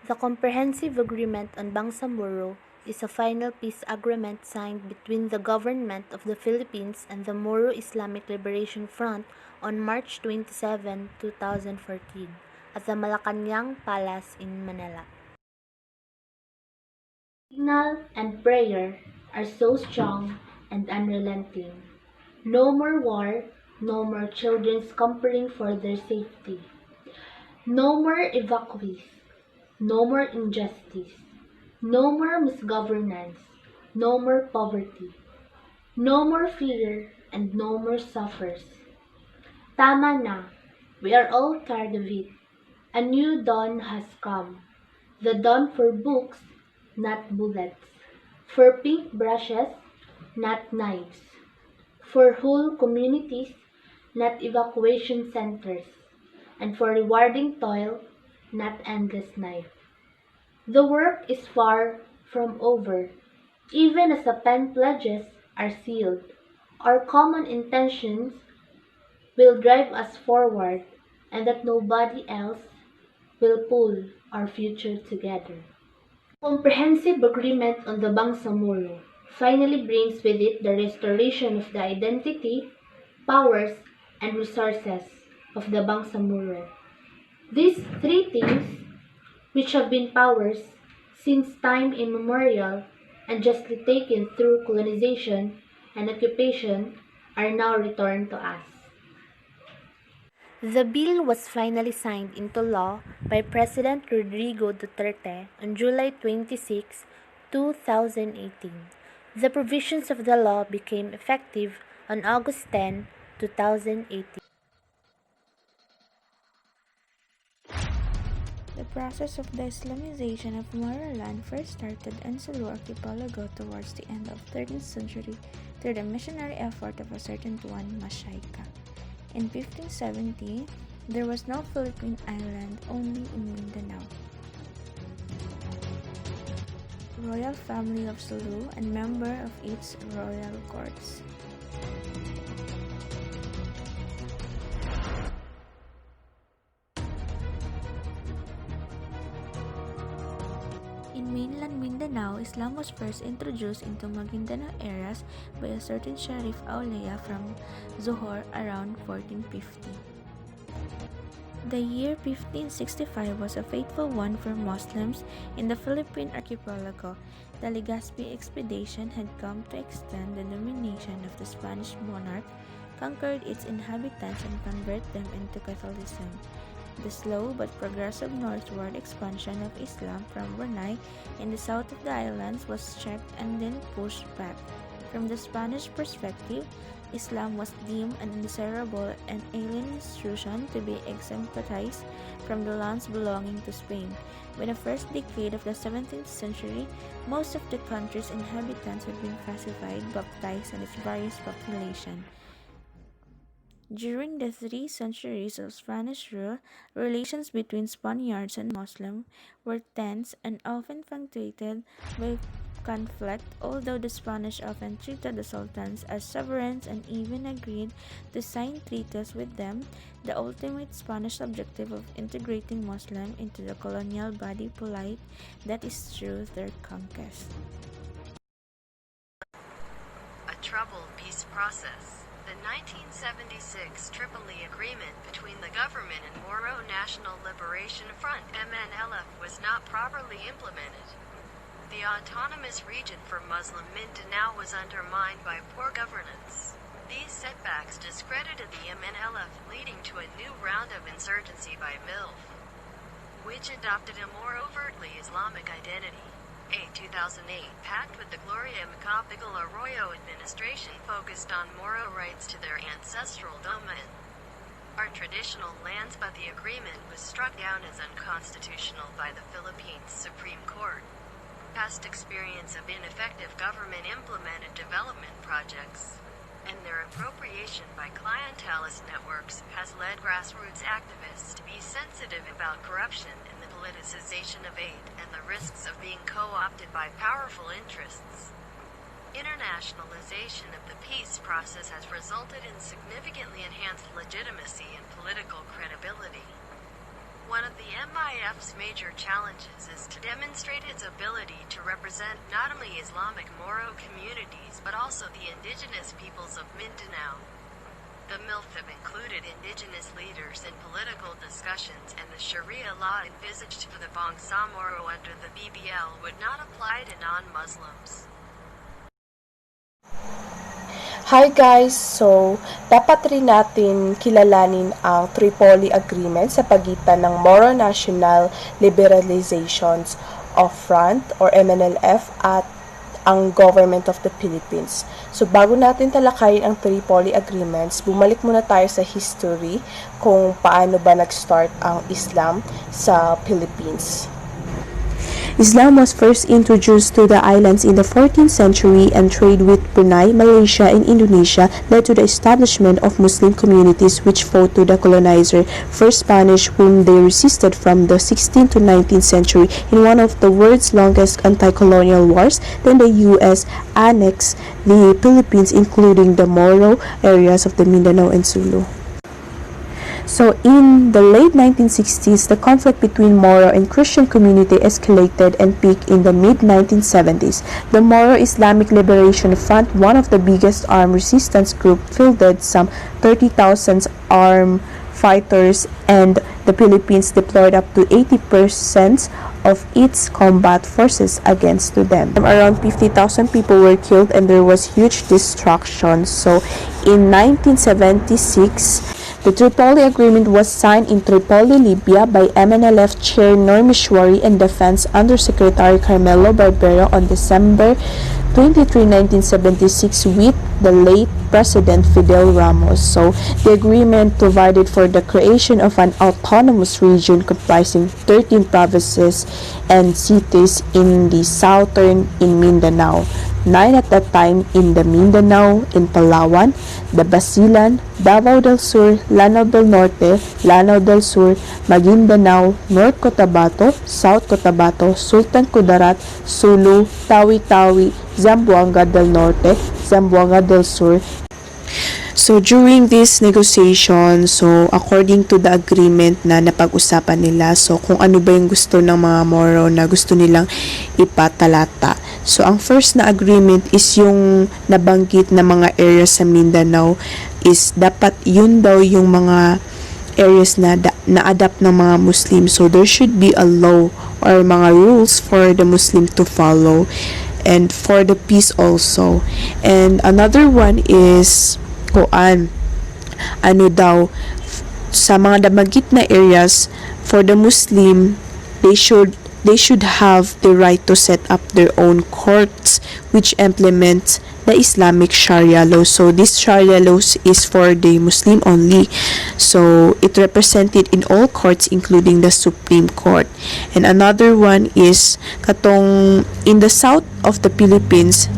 The Comprehensive Agreement on Bangsamoro is a final peace agreement signed between the Government of the Philippines and the Moro Islamic Liberation Front on March 27, 2014, at the Malacañang Palace in Manila. Signal and prayer are so strong and unrelenting. No more war, no more children scampering for their safety. No more evacuees, no more injustice, no more misgovernance, no more poverty, no more fear, and no more suffers. Tama na, we are all tired of it. A new dawn has come. The dawn for books, not bullets. For pink brushes, not knives. For whole communities, not evacuation centers. And for rewarding toil, not endless knife. The work is far from over, even as the pen pledges are sealed. Our common intentions will drive us forward, and that nobody else will pull our future together. Comprehensive agreement on the Bangsamoro finally brings with it the restoration of the identity, powers, and resources of the Bangsamoro. These three things, which have been powers since time immemorial and justly taken through colonization and occupation, are now returned to us. The bill was finally signed into law by President Rodrigo Duterte on July 26, 2018. The provisions of the law became effective on August 10, 2018. The process of the Islamization of Moro land first started in Sulu archipelago towards the end of 13th century through the missionary effort of a certain Tuan Masyaika. In 1570, there was no Philippine island, only in Mindanao. Royal family of Sulu and member of its royal courts. In mainland Mindanao, Islam was first introduced into Maguindanao areas by a certain Sharif Aulia from Zohor around 1450. The year 1565 was a fateful one for Muslims in the Philippine archipelago. The Legazpi expedition had come to extend the domination of the Spanish monarch, conquered its inhabitants, and convert them into Catholicism. The slow but progressive northward expansion of Islam from Brunei in the south of the islands was checked and then pushed back. From the Spanish perspective, Islam was deemed an undesirable and alien institution to be exempted from the lands belonging to Spain. By the first decade of the 17th century, most of the country's inhabitants had been pacified, baptized, and its various population. During the 3 centuries of Spanish rule, relations between Spaniards and Muslims were tense and often punctuated by conflict, although the Spanish often treated the sultans as sovereigns and even agreed to sign treaties with them. The ultimate Spanish objective of integrating Muslims into the colonial body politic, that is through their conquest. A troubled peace process. The 1976 Tripoli Agreement between the government and Moro National Liberation Front (MNLF) was not properly implemented. The autonomous region for Muslim Mindanao was undermined by poor governance. These setbacks discredited the MNLF, leading to a new round of insurgency by MILF, which adopted a more overtly Islamic identity. A 2008 pact with the Gloria Macapagal Arroyo administration focused on Moro rights to their ancestral domain. Our traditional lands, but the agreement was struck down as unconstitutional by the Philippines Supreme Court. Past experience of ineffective government-implemented development projects and their appropriation by clientelist networks has led grassroots activists to be sensitive about corruption and the politicization of aid and the risks of being co-opted by powerful interests. Internationalization of the peace process has resulted in significantly enhanced legitimacy and political credibility. One of the MNLF's major challenges is to demonstrate its ability to represent not only Islamic Moro communities but also the indigenous peoples of Mindanao. The MILF included indigenous leaders in political discussions, and the Sharia law envisaged for the Bangsamoro under the BBL would not apply to non-Muslims. Hi guys! So, dapat rin natin kilalanin ang Tripoli Agreement sa pagitan ng Moro National Liberalizations of Front or MNLF at ang Government of the Philippines. So, bago natin talakayin ang Tripoli Agreements, bumalik muna tayo sa history kung paano ba nag-start ang Islam sa Philippines. Islam was first introduced to the islands in the 14th century, and trade with Brunei, Malaysia, and Indonesia led to the establishment of Muslim communities which fought to the colonizer, first Spanish, whom they resisted from the 16th to 19th century in one of the world's longest anti-colonial wars. Then the U.S. annexed the Philippines, including the Moro areas of the Mindanao and Sulu. So in the late 1960s, the conflict between Moro and Christian community escalated and peaked in the mid-1970s. The Moro Islamic Liberation Front, one of the biggest armed resistance group, fielded some 30,000 armed fighters, and the Philippines deployed up to 80% of its combat forces against them. Around 50,000 people were killed and there was huge destruction. So in 1976, the Tripoli Agreement was signed in Tripoli, Libya by MNLF Chair Nur Mishwari and Defense Undersecretary Carmelo Barbero on December 23, 1976 with the late President Fidel Ramos. So the agreement provided for the creation of an autonomous region comprising 13 provinces and cities in the southern in Mindanao, 9 at that time in the Mindanao, in Palawan, the Basilan, Davao del Sur, Lanao del Norte, Lanao del Sur, Maguindanao, North Cotabato, South Cotabato, Sultan Kudarat, Sulu, Tawi-Tawi, Zamboanga del Norte, Zamboanga del Sur. So during this negotiation, so according to the agreement na napag-usapan nila, so kung ano ba yung gusto ng mga Moro na gusto nilang ipatalata. So ang first na agreement is yung nabanggit na mga areas sa Mindanao is dapat yun daw yung mga areas na na-adapt ng mga Muslim. So there should be a law or mga rules for the Muslim to follow and for the peace also. And another one is ano daw sa mga nabanggit na areas for the Muslim, they should have the right to set up their own courts which implement the Islamic Sharia law. So this Sharia laws is for the Muslim only. So it represented in all courts including the Supreme Court. And another one is katong in the south of the Philippines,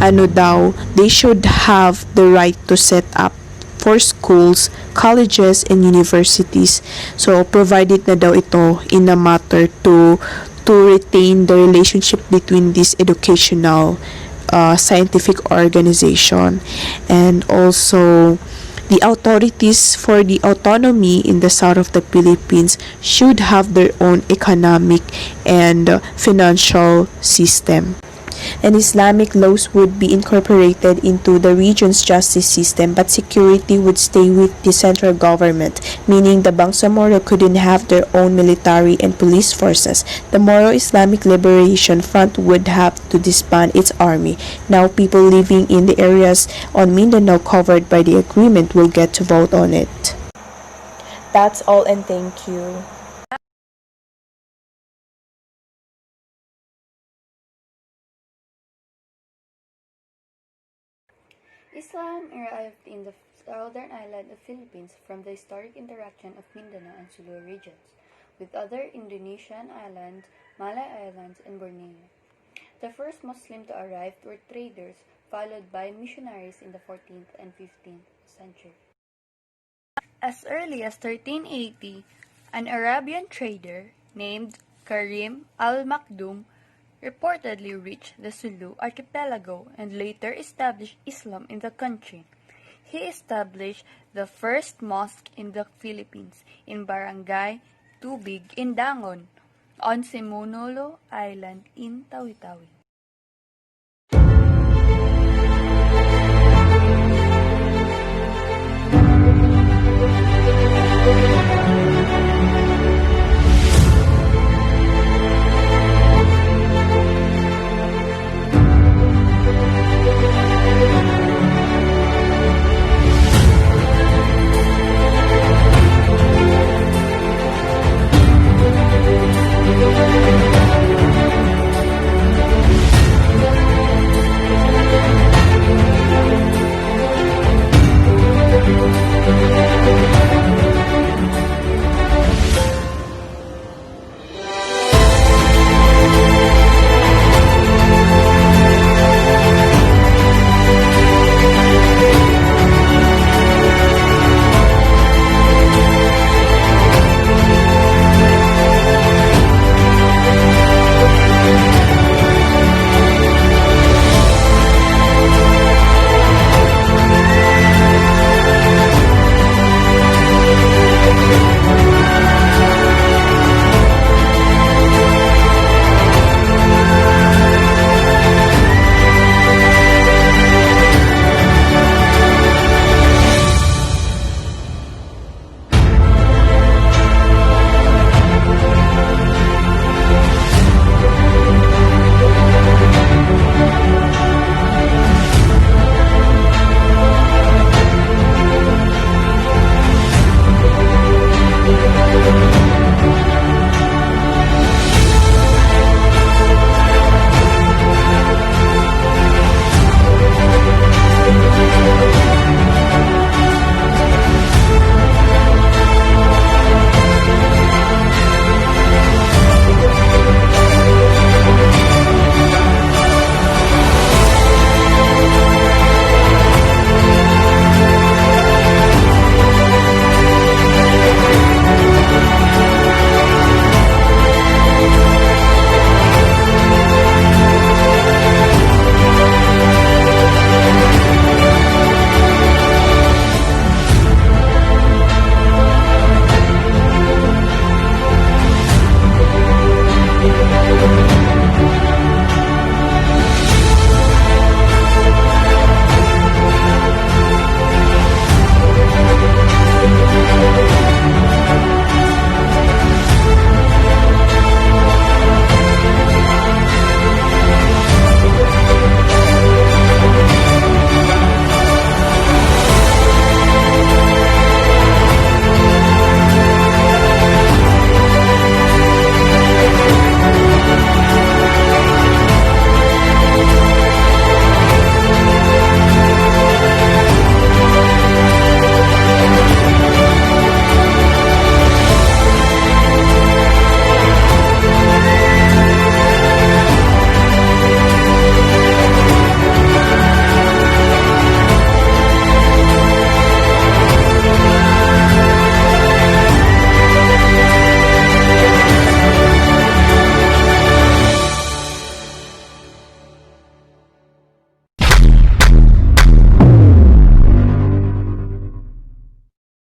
ano daw, they should have the right to set up for schools, colleges, and universities. So, provided na daw ito in a matter to retain the relationship between this educational scientific organization. And also, the authorities for the autonomy in the south of the Philippines should have their own economic and financial system. And Islamic laws would be incorporated into the region's justice system, but security would stay with the central government, meaning the Bangsamoro couldn't have their own military and police forces. The Moro Islamic Liberation Front would have to disband its army. Now people living in the areas on Mindanao covered by the agreement will get to vote on it. That's all, and thank you. Islam arrived in the southern island of Philippines from the historic interaction of Mindanao and Sulu regions with other Indonesian islands, Malay Islands, and Borneo. The first Muslims to arrive were traders, followed by missionaries in the 14th and 15th century. As early as 1380, an Arabian trader named Karim al-Makdum reportedly reached the Sulu archipelago and later established Islam in the country. He established the first mosque in the Philippines in Barangay tubig in Dangon on Simonolo Island in Tawi-Tawi.